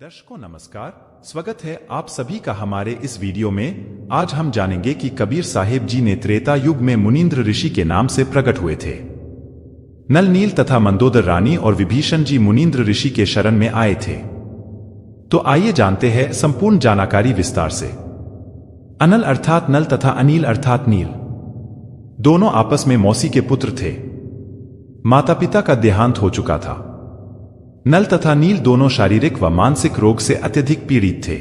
दर्शकों नमस्कार, स्वागत है आप सभी का हमारे इस वीडियो में। आज हम जानेंगे कि कबीर साहिब जी ने त्रेता युग में मुनींद्र ऋषि के नाम से प्रकट हुए थे। नल नील तथा मंदोदर रानी और विभीषण जी मुनींद्र ऋषि के शरण में आए थे। तो आइए जानते हैं संपूर्ण जानकारी विस्तार से। अनल अर्थात नल तथा अनील अर्थात नील, दोनों आपस में मौसी के पुत्र थे। माता पिता का देहांत हो चुका था। नल तथा नील दोनों शारीरिक व मानसिक रोग से अत्यधिक पीड़ित थे।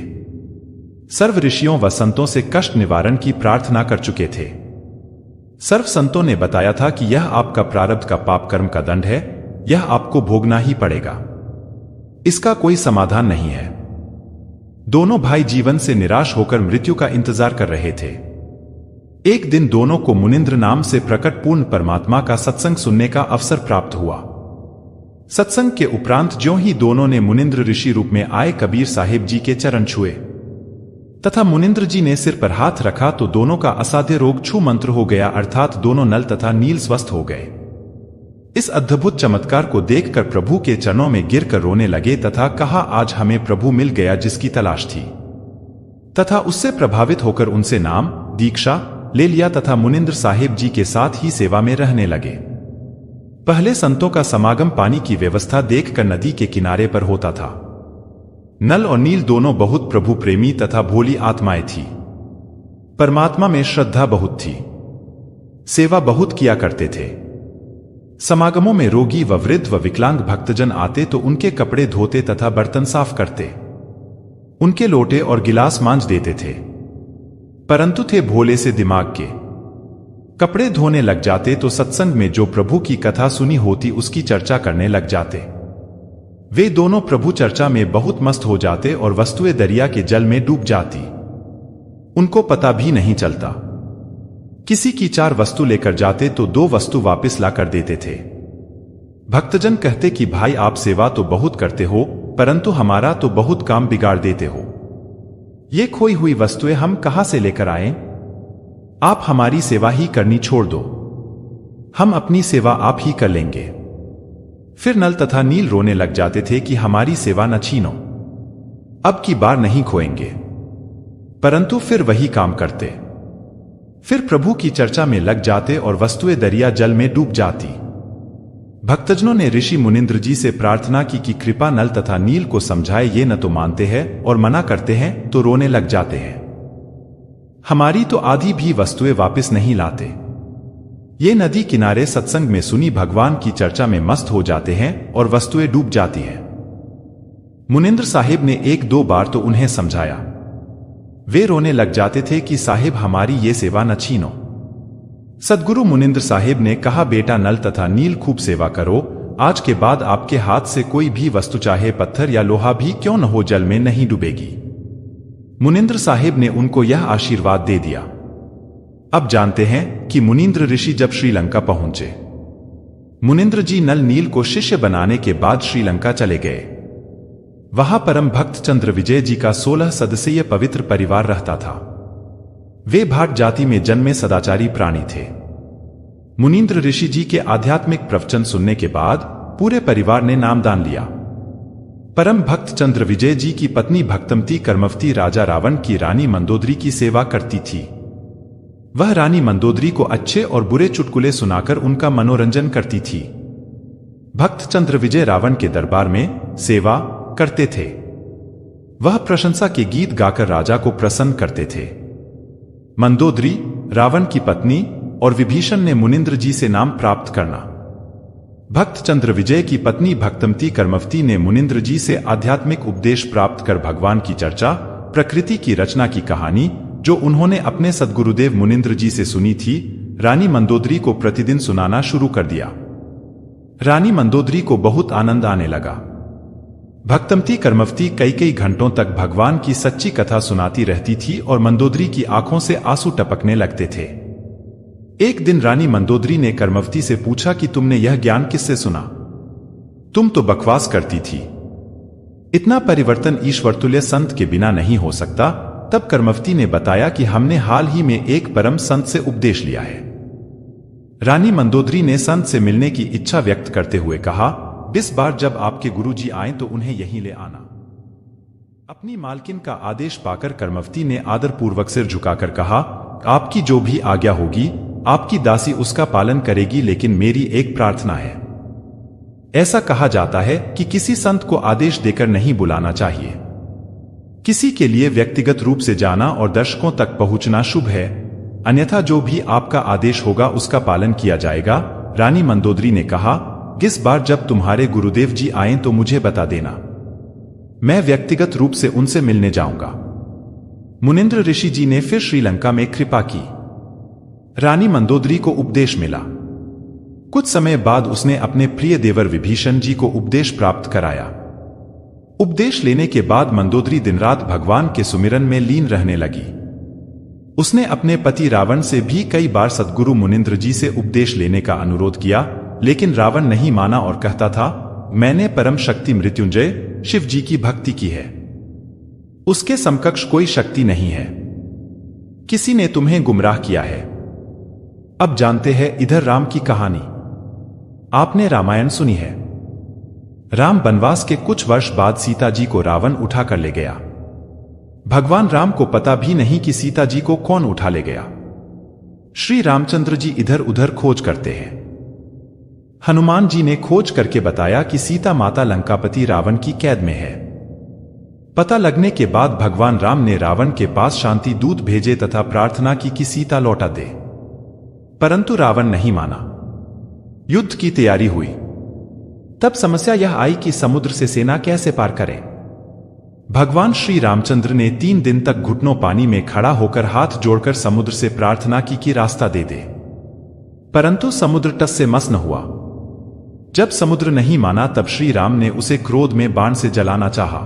सर्व ऋषियों व संतों से कष्ट निवारण की प्रार्थना कर चुके थे। सर्व संतों ने बताया था कि यह आपका प्रारब्ध का पाप कर्म का दंड है, यह आपको भोगना ही पड़ेगा, इसका कोई समाधान नहीं है। दोनों भाई जीवन से निराश होकर मृत्यु का इंतजार कर रहे थे। एक दिन दोनों को मुनिंद्र नाम से प्रकट पूर्ण परमात्मा का सत्संग सुनने का अवसर प्राप्त हुआ। सत्संग के उपरांत ज्यों ही दोनों ने मुनिंद्र ऋषि रूप में आए कबीर साहिब जी के चरण छुए तथा मुनिंद्र जी ने सिर पर हाथ रखा तो दोनों का असाध्य रोग छू मंत्र हो गया, अर्थात दोनों नल तथा नील स्वस्थ हो गए। इस अद्भुत चमत्कार को देखकर प्रभु के चरणों में गिरकर रोने लगे तथा कहा, आज हमें प्रभु मिल गया जिसकी तलाश थी, तथा उससे प्रभावित होकर उनसे नाम दीक्षा ले लिया तथा मुनिंद्र साहिब जी के साथ ही सेवा में रहने लगे। पहले संतों का समागम पानी की व्यवस्था देखकर नदी के किनारे पर होता था। नल और नील दोनों बहुत प्रभु प्रेमी तथा भोली आत्माएं थी। परमात्मा में श्रद्धा बहुत थी, सेवा बहुत किया करते थे। समागमों में रोगी व वृद्ध व विकलांग भक्तजन आते तो उनके कपड़े धोते तथा बर्तन साफ करते, उनके लोटे और गिलास मांज देते थे। परंतु थे भोले से दिमाग के, कपड़े धोने लग जाते तो सत्संग में जो प्रभु की कथा सुनी होती उसकी चर्चा करने लग जाते। वे दोनों प्रभु चर्चा में बहुत मस्त हो जाते और वस्तुएं दरिया के जल में डूब जाती, उनको पता भी नहीं चलता। किसी की 4 वस्तु लेकर जाते तो 2 वस्तु वापस ला कर देते थे। भक्तजन कहते कि भाई आप सेवा तो बहुत करते हो, परंतु हमारा तो बहुत काम बिगाड़ देते हो। ये खोई हुई वस्तुएं हम कहां से लेकर आएं? आप हमारी सेवा ही करनी छोड़ दो, हम अपनी सेवा आप ही कर लेंगे। फिर नल तथा नील रोने लग जाते थे कि हमारी सेवा न छीनो, अब की बार नहीं खोएंगे। परंतु फिर वही काम करते। फिर प्रभु की चर्चा में लग जाते और वस्तुएं दरिया जल में डूब जाती। भक्तजनों ने ऋषि मुनिंद्र जी से प्रार्थना की कि कृपा नल तथा नील को समझाए, ये न तो मानते हैं और मना करते हैं तो रोने लग जाते हैं। हमारी तो आधी भी वस्तुएं वापस नहीं लाते। ये नदी किनारे सत्संग में सुनी भगवान की चर्चा में मस्त हो जाते हैं और वस्तुएं डूब जाती हैं। मुनिंद्र साहिब ने 1-2 बार तो उन्हें समझाया। वे रोने लग जाते थे कि साहिब हमारी ये सेवा न छीनो। सद्गुरु मुनिंद्र साहिब ने कहा, बेटा नल तथा नील खूब सेवा करो, आज के बाद आपके हाथ से कोई भी वस्तु चाहे पत्थर या लोहा भी क्यों न हो जल में नहीं डूबेगी। मुनिंद्र साहिब ने उनको यह आशीर्वाद दे दिया। अब जानते हैं कि मुनींद्र ऋषि जब श्रीलंका पहुंचे, मुनिंद्र जी नल नील को शिष्य बनाने के बाद श्रीलंका चले गए। वहां परम भक्त चंद्र विजय जी का 16 सदस्यीय पवित्र परिवार रहता था। वे भाट जाति में जन्मे सदाचारी प्राणी थे। मुनींद्र ऋषि जी के आध्यात्मिक प्रवचन सुनने के बाद पूरे परिवार ने नामदान लिया। परम भक्त चंद्र विजय जी की पत्नी भक्तमती कर्मवती राजा रावण की रानी मंदोदरी की सेवा करती थी। वह रानी मंदोदरी को अच्छे और बुरे चुटकुले सुनाकर उनका मनोरंजन करती थी। भक्त चंद्र विजय रावण के दरबार में सेवा करते थे। वह प्रशंसा के गीत गाकर राजा को प्रसन्न करते थे। मंदोदरी रावण की पत्नी और विभीषण ने मुनिंद्र जी से नाम प्राप्त करना। भक्त चंद्र विजय की पत्नी भक्तमती कर्मवती ने मुनिंद्र जी से आध्यात्मिक उपदेश प्राप्त कर भगवान की चर्चा, प्रकृति की रचना की कहानी जो उन्होंने अपने सद्गुरुदेव मुनिंद्र जी से सुनी थी, रानी मंदोदरी को प्रतिदिन सुनाना शुरू कर दिया। रानी मंदोदरी को बहुत आनंद आने लगा। भक्तमती कर्मवती कई घंटों तक भगवान की सच्ची कथा सुनाती रहती थी और मंदोदरी की आंखों से आंसू टपकने लगते थे। एक दिन रानी मंदोदरी ने कर्मवती से पूछा कि तुमने यह ज्ञान किससे सुना? तुम तो बकवास करती थी, इतना परिवर्तन ईश्वरतुल्य संत के बिना नहीं हो सकता। तब कर्मवती ने बताया कि हमने हाल ही में एक परम संत से उपदेश लिया है। रानी मंदोदरी ने संत से मिलने की इच्छा व्यक्त करते हुए कहा, इस बार जब आपके गुरुजी आए तो उन्हें यहीं ले आना। अपनी मालकिन का आदेश पाकर कर्मवती ने आदरपूर्वक सिर झुकाकर कहा, आपकी जो भी आज्ञा होगी आपकी दासी उसका पालन करेगी, लेकिन मेरी एक प्रार्थना है। ऐसा कहा जाता है कि किसी संत को आदेश देकर नहीं बुलाना चाहिए। किसी के लिए व्यक्तिगत रूप से जाना और दर्शकों तक पहुंचना शुभ है, अन्यथा जो भी आपका आदेश होगा उसका पालन किया जाएगा। रानी मंदोदरी ने कहा, इस बार जब तुम्हारे गुरुदेव जी आए तो मुझे बता देना, मैं व्यक्तिगत रूप से उनसे मिलने जाऊंगा। मुनिंद्र ऋषि जी ने फिर श्रीलंका में कृपा की। रानी मंदोदरी को उपदेश मिला। कुछ समय बाद उसने अपने प्रिय देवर विभीषण जी को उपदेश प्राप्त कराया। उपदेश लेने के बाद मंदोदरी दिन रात भगवान के सुमिरन में लीन रहने लगी। उसने अपने पति रावण से भी कई बार सद्गुरु मुनिंद्र जी से उपदेश लेने का अनुरोध किया, लेकिन रावण नहीं माना और कहता था, मैंने परम शक्ति मृत्युंजय शिव जी की भक्ति की है, उसके समकक्ष कोई शक्ति नहीं है, किसी ने तुम्हें गुमराह किया है। अब जानते हैं इधर राम की कहानी। आपने रामायण सुनी है। राम वनवास के कुछ वर्ष बाद सीता जी को रावण उठा कर ले गया। भगवान राम को पता भी नहीं कि सीता जी को कौन उठा ले गया। श्री रामचंद्र जी इधर उधर खोज करते हैं। हनुमान जी ने खोज करके बताया कि सीता माता लंकापति रावण की कैद में है। पता लगने के बाद भगवान राम ने रावण के पास शांति दूत भेजे तथा प्रार्थना की कि सीता लौटा दे, परंतु रावण नहीं माना। युद्ध की तैयारी हुई। तब समस्या यह आई कि समुद्र से सेना कैसे पार करें। भगवान श्री रामचंद्र ने 3 दिन तक घुटनों पानी में खड़ा होकर हाथ जोड़कर समुद्र से प्रार्थना की कि रास्ता दे दे, परंतु समुद्र टस से मस न हुआ। जब समुद्र नहीं माना तब श्री राम ने उसे क्रोध में बाण से जलाना चाहा,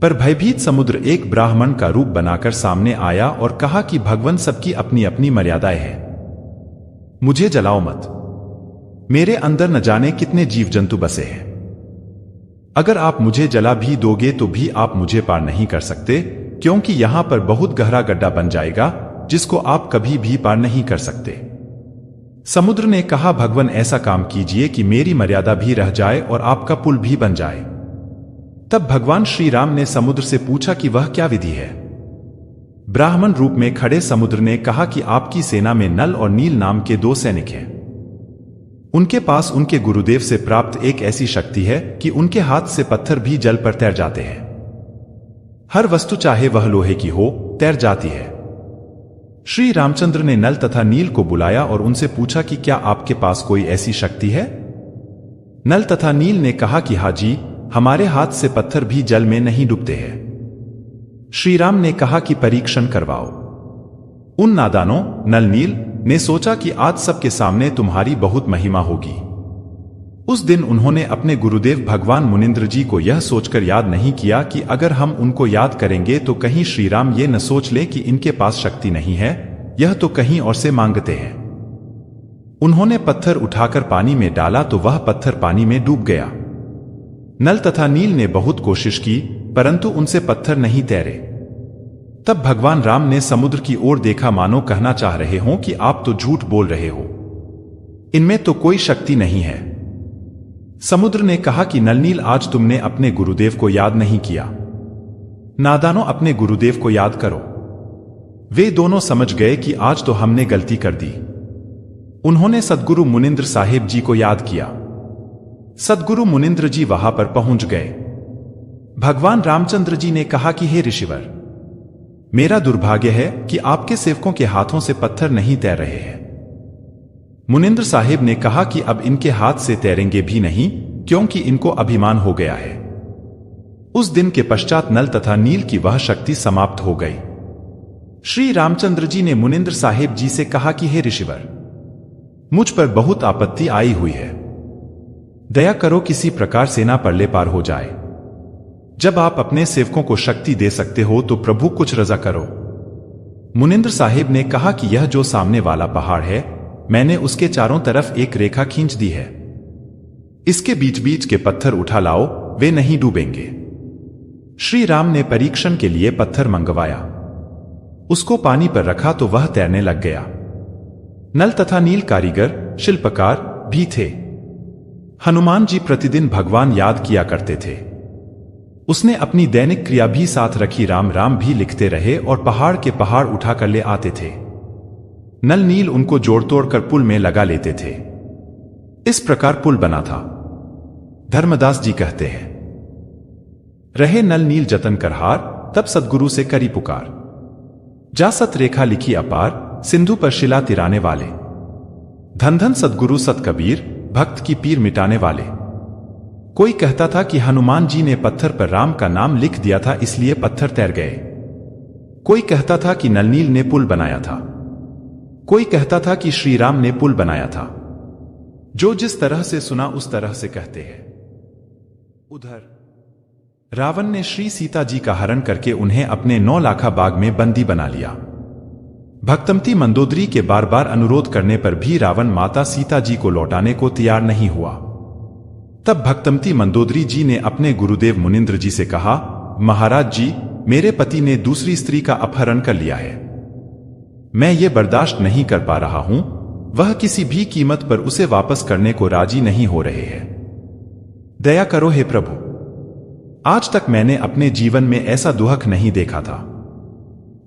पर भयभीत समुद्र एक ब्राह्मण का रूप बनाकर सामने आया और कहा कि भगवान सबकी अपनी अपनी मर्यादाएं हैं, मुझे जलाओ मत, मेरे अंदर न जाने कितने जीव जंतु बसे हैं। अगर आप मुझे जला भी दोगे तो भी आप मुझे पार नहीं कर सकते, क्योंकि यहां पर बहुत गहरा गड्ढा बन जाएगा जिसको आप कभी भी पार नहीं कर सकते। समुद्र ने कहा, भगवान ऐसा काम कीजिए कि मेरी मर्यादा भी रह जाए और आपका पुल भी बन जाए। तब भगवान श्री राम ने समुद्र से पूछा कि वह क्या विधि है। ब्राह्मण रूप में खड़े समुद्र ने कहा कि आपकी सेना में नल और नील नाम के 2 सैनिक हैं। उनके पास उनके गुरुदेव से प्राप्त एक ऐसी शक्ति है कि उनके हाथ से पत्थर भी जल पर तैर जाते हैं। हर वस्तु चाहे वह लोहे की हो तैर जाती है। श्री रामचंद्र ने नल तथा नील को बुलाया और उनसे पूछा कि क्या आपके पास कोई ऐसी शक्ति है। नल तथा नील ने कहा कि हाँ जी, हमारे हाथ से पत्थर भी जल में नहीं डूबते हैं। श्री राम ने कहा कि परीक्षण करवाओ। उन नादानों नल नील ने सोचा कि आज सबके सामने तुम्हारी बहुत महिमा होगी। उस दिन उन्होंने अपने गुरुदेव भगवान मुनिंद्र जी को यह सोचकर याद नहीं किया कि अगर हम उनको याद करेंगे तो कहीं श्री राम ये न सोच ले कि इनके पास शक्ति नहीं है, यह तो कहीं और से मांगते हैं। उन्होंने पत्थर उठाकर पानी में डाला तो वह पत्थर पानी में डूब गया। नल तथा नील ने बहुत कोशिश की, परंतु उनसे पत्थर नहीं तैरे। तब भगवान राम ने समुद्र की ओर देखा, मानो कहना चाह रहे हों कि आप तो झूठ बोल रहे हो, इनमें तो कोई शक्ति नहीं है। समुद्र ने कहा कि नल नील, आज तुमने अपने गुरुदेव को याद नहीं किया। नादानों, अपने गुरुदेव को याद करो। वे दोनों समझ गए कि आज तो हमने गलती कर दी। उन्होंने सद्गुरु मुनिंद्र साहिब जी को याद किया। सद्गुरु मुनिंद्र जी वहां पर पहुंच गए। भगवान रामचंद्र जी ने कहा कि हे ऋषिवर, मेरा दुर्भाग्य है कि आपके सेवकों के हाथों से पत्थर नहीं तैर रहे हैं। मुनिंद्र साहिब ने कहा कि अब इनके हाथ से तैरेंगे भी नहीं, क्योंकि इनको अभिमान हो गया है। उस दिन के पश्चात नल तथा नील की वह शक्ति समाप्त हो गई। श्री रामचंद्र जी ने मुनिंद्र साहिब जी से कहा कि हे ऋषिवर, मुझ पर बहुत आपत्ति आई हुई है, दया करो किसी प्रकार सेना परले पार हो जाए। जब आप अपने सेवकों को शक्ति दे सकते हो तो प्रभु कुछ रजा करो। मुनिंद्र साहिब ने कहा कि यह जो सामने वाला पहाड़ है, मैंने उसके चारों तरफ एक रेखा खींच दी है, इसके बीच बीच के पत्थर उठा लाओ, वे नहीं डूबेंगे। श्री राम ने परीक्षण के लिए पत्थर मंगवाया, उसको पानी पर रखा तो वह तैरने लग गया। नल तथा नील कारीगर शिल्पकार भी थे। हनुमान जी प्रतिदिन भगवान याद किया करते थे। उसने अपनी दैनिक क्रिया भी साथ रखी, राम राम भी लिखते रहे और पहाड़ के पहाड़ उठा कर ले आते थे। नल नील उनको जोड़ तोड़ कर पुल में लगा लेते थे। इस प्रकार पुल बना था। धर्मदास जी कहते हैं, रहे नल नील जतन करहार, तब सद्गुरु से करी पुकार। जा सत रेखा लिखी अपार, सिंधु पर शिला तिराने वाले। धन धन सद्गुरु सत कबीर, भक्त की पीर मिटाने वाले। कोई कहता था कि हनुमान जी ने पत्थर पर राम का नाम लिख दिया था, इसलिए पत्थर तैर गए। कोई कहता था कि नलनील ने पुल बनाया था। कोई कहता था कि श्री राम ने पुल बनाया था। जो जिस तरह से सुना उस तरह से कहते हैं। उधर रावण ने श्री सीता जी का हरण करके उन्हें अपने 9 लाखा बाग में बंदी बना लिया। भक्तमती मंदोदरी के बार बार अनुरोध करने पर भी रावण माता सीता जी को लौटाने को तैयार नहीं हुआ। तब भक्तमती मंदोदरी जी ने अपने गुरुदेव मुनिंद्र जी से कहा, महाराज जी, मेरे पति ने दूसरी स्त्री का अपहरण कर लिया है। मैं ये बर्दाश्त नहीं कर पा रहा हूं। वह किसी भी कीमत पर उसे वापस करने को राजी नहीं हो रहे हैं। दया करो हे प्रभु। आज तक मैंने अपने जीवन में ऐसा दुहक नहीं देखा था।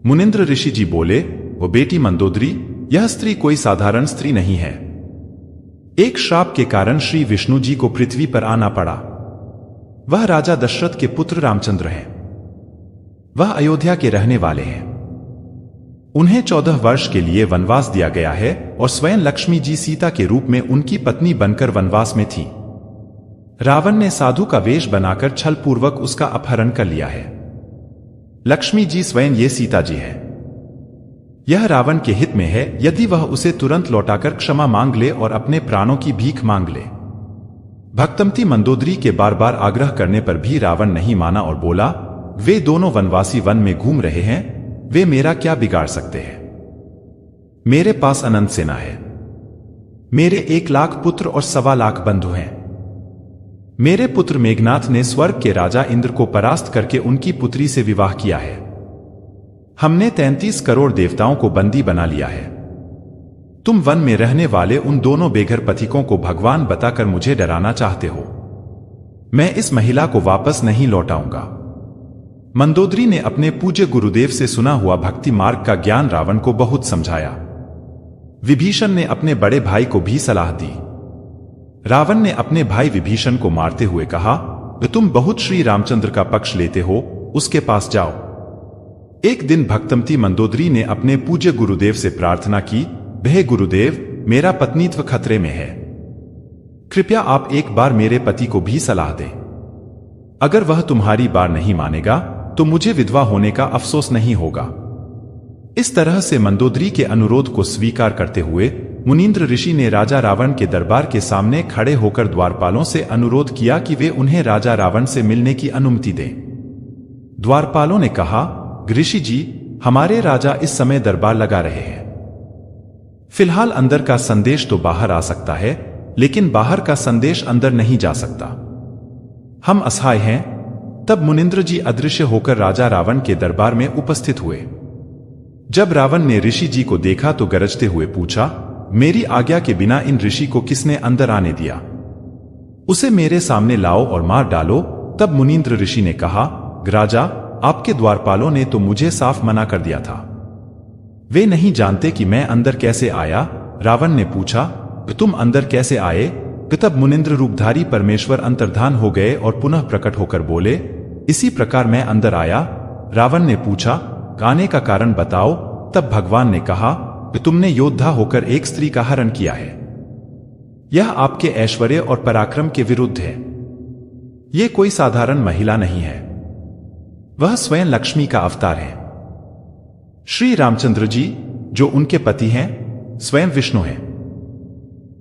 मुनिंद्र ऋषि जी बोले, वो बेटी मंदोदरी, यह स्त्री कोई साधारण स्त्री नहीं है। एक श्राप के कारण श्री विष्णु जी को पृथ्वी पर आना पड़ा। वह राजा दशरथ के पुत्र रामचंद्र हैं। वह अयोध्या के रहने वाले हैं। उन्हें 14 वर्ष के लिए वनवास दिया गया है और स्वयं लक्ष्मी जी सीता के रूप में उनकी पत्नी बनकर वनवास में थी। रावण ने साधु का वेश बनाकर छलपूर्वक उसका अपहरण कर लिया है। लक्ष्मी जी स्वयं ये सीता जी है। यह रावण के हित में है यदि वह उसे तुरंत लौटाकर क्षमा मांग ले और अपने प्राणों की भीख मांग ले। भक्तमती मंदोदरी के बार बार आग्रह करने पर भी रावण नहीं माना और बोला, वे दोनों वनवासी वन में घूम रहे हैं, वे मेरा क्या बिगाड़ सकते हैं। मेरे पास अनंत सेना है। मेरे 1 लाख पुत्र और 1.25 लाख बंधु हैं। मेरे पुत्र मेघनाथ ने स्वर्ग के राजा इंद्र को परास्त करके उनकी पुत्री से विवाह किया है। हमने 33 करोड़ देवताओं को बंदी बना लिया है। तुम वन में रहने वाले उन दोनों बेघर पथिकों को भगवान बताकर मुझे डराना चाहते हो। मैं इस महिला को वापस नहीं लौटाऊंगा। मंदोदरी ने अपने पूज्य गुरुदेव से सुना हुआ भक्ति मार्ग का ज्ञान रावण को बहुत समझाया। विभीषण ने अपने बड़े भाई को भी सलाह दी। रावण ने अपने भाई विभीषण को मारते हुए कहा, तुम बहुत श्री रामचंद्र का पक्ष लेते हो, उसके पास जाओ। एक दिन भक्तमती मंदोदरी ने अपने पूज्य गुरुदेव से प्रार्थना की, हे गुरुदेव, मेरा पत्नीत्व खतरे में है। कृपया आप एक बार मेरे पति को भी सलाह दें। अगर वह तुम्हारी बात नहीं मानेगा तो मुझे विधवा होने का अफसोस नहीं होगा। इस तरह से मंदोदरी के अनुरोध को स्वीकार करते हुए मुनींद्र ऋषि ने राजा रावण के दरबार के सामने खड़े होकर द्वारपालों से अनुरोध किया कि वे उन्हें राजा रावण से मिलने की अनुमति दें। द्वारपालों ने कहा, ऋषि जी, हमारे राजा इस समय दरबार लगा रहे हैं। फिलहाल अंदर का संदेश तो बाहर आ सकता है, लेकिन बाहर का संदेश अंदर नहीं जा सकता। हम असहाय हैं। तब मुनिंद्र जी अदृश्य होकर राजा रावण के दरबार में उपस्थित हुए। जब रावण ने ऋषि जी को देखा तो गरजते हुए पूछा, मेरी आज्ञा के बिना इन ऋषि को किसने अंदर आने दिया? उसे मेरे सामने लाओ और मार डालो। तब मुनींद्र ऋषि ने कहा, राजा, आपके द्वारपालों ने तो मुझे साफ मना कर दिया था। वे नहीं जानते कि मैं अंदर कैसे आया। रावण ने पूछा, तुम अंदर कैसे आए? तब मुनिंद्र रूपधारी परमेश्वर अंतर्धान हो गए और पुनः प्रकट होकर बोले, इसी प्रकार मैं अंदर आया। रावण ने पूछा, आने का कारण बताओ। तब भगवान ने कहा, तुमने योद्धा होकर एक स्त्री का हरण किया है। यह आपके ऐश्वर्य और पराक्रम के विरुद्ध है। यह कोई साधारण महिला नहीं है, वह स्वयं लक्ष्मी का अवतार है। श्री रामचंद्र जी, जो उनके पति हैं, स्वयं विष्णु हैं।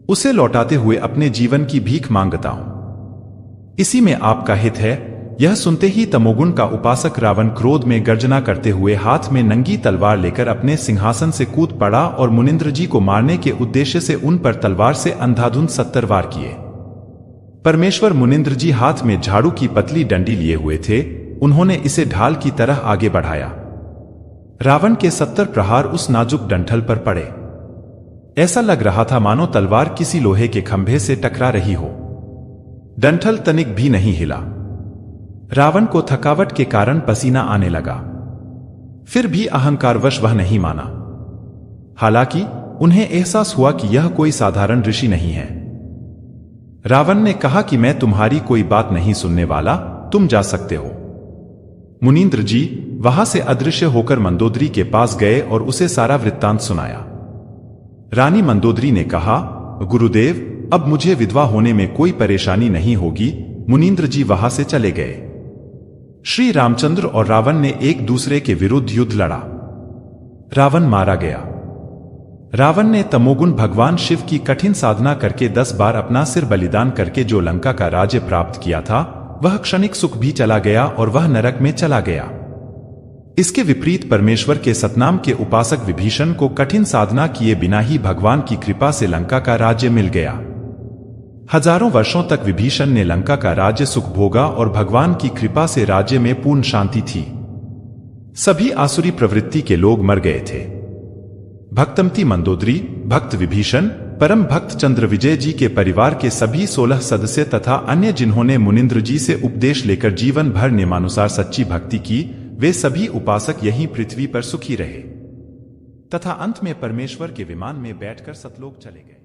उसे लौटाते हुए अपने जीवन की भीख मांगता हूं। इसी में आपका हित है। यह सुनते ही तमोगुण का उपासक रावण क्रोध में गर्जना करते हुए हाथ में नंगी तलवार लेकर अपने सिंहासन से कूद पड़ा और मुनिंद्र जी को मारने के उद्देश्य से उन पर तलवार से अंधाधुंध 70 वार किए। परमेश्वर मुनिंद्र जी हाथ में झाड़ू की पतली डंडी लिए हुए थे। उन्होंने इसे ढाल की तरह आगे बढ़ाया। रावण के 70 प्रहार उस नाजुक डंठल पर पड़े। ऐसा लग रहा था मानो तलवार किसी लोहे के खंभे से टकरा रही हो। डंठल तनिक भी नहीं हिला। रावण को थकावट के कारण पसीना आने लगा। फिर भी अहंकारवश वह नहीं माना। हालांकि उन्हें एहसास हुआ कि यह कोई साधारण ऋषि नहीं है। रावण ने कहा कि मैं तुम्हारी कोई बात नहीं सुनने वाला, तुम जा सकते हो। मुनींद्र जी वहां से अदृश्य होकर मंदोदरी के पास गए और उसे सारा वृत्तांत सुनाया। रानी मंदोदरी ने कहा, गुरुदेव, अब मुझे विधवा होने में कोई परेशानी नहीं होगी। मुनींद्र जी वहां से चले गए। श्री रामचंद्र और रावण ने एक दूसरे के विरुद्ध युद्ध लड़ा। रावण मारा गया। रावण ने तमोगुण भगवान शिव की कठिन साधना करके 10 बार अपना सिर बलिदान करके जो लंका का राज्य प्राप्त किया था, वह क्षणिक सुख भी चला गया और वह नरक में चला गया। इसके विपरीत परमेश्वर के सतनाम के उपासक विभीषण को कठिन साधना किए बिना ही भगवान की कृपा से लंका का राज्य मिल गया। हजारों वर्षों तक विभीषण ने लंका का राज्य सुख भोगा और भगवान की कृपा से राज्य में पूर्ण शांति थी। सभी आसुरी प्रवृत्ति के लोग मर गए थे। भक्तमती मंदोदरी, भक्त विभीषण, परम भक्त चंद्रविजय जी के परिवार के सभी 16 सदस्य तथा अन्य जिन्होंने मुनींद्र जी से उपदेश लेकर जीवन भर नियमानुसार सच्ची भक्ति की, वे सभी उपासक यहीं पृथ्वी पर सुखी रहे तथा अंत में परमेश्वर के विमान में बैठकर सतलोक चले गए।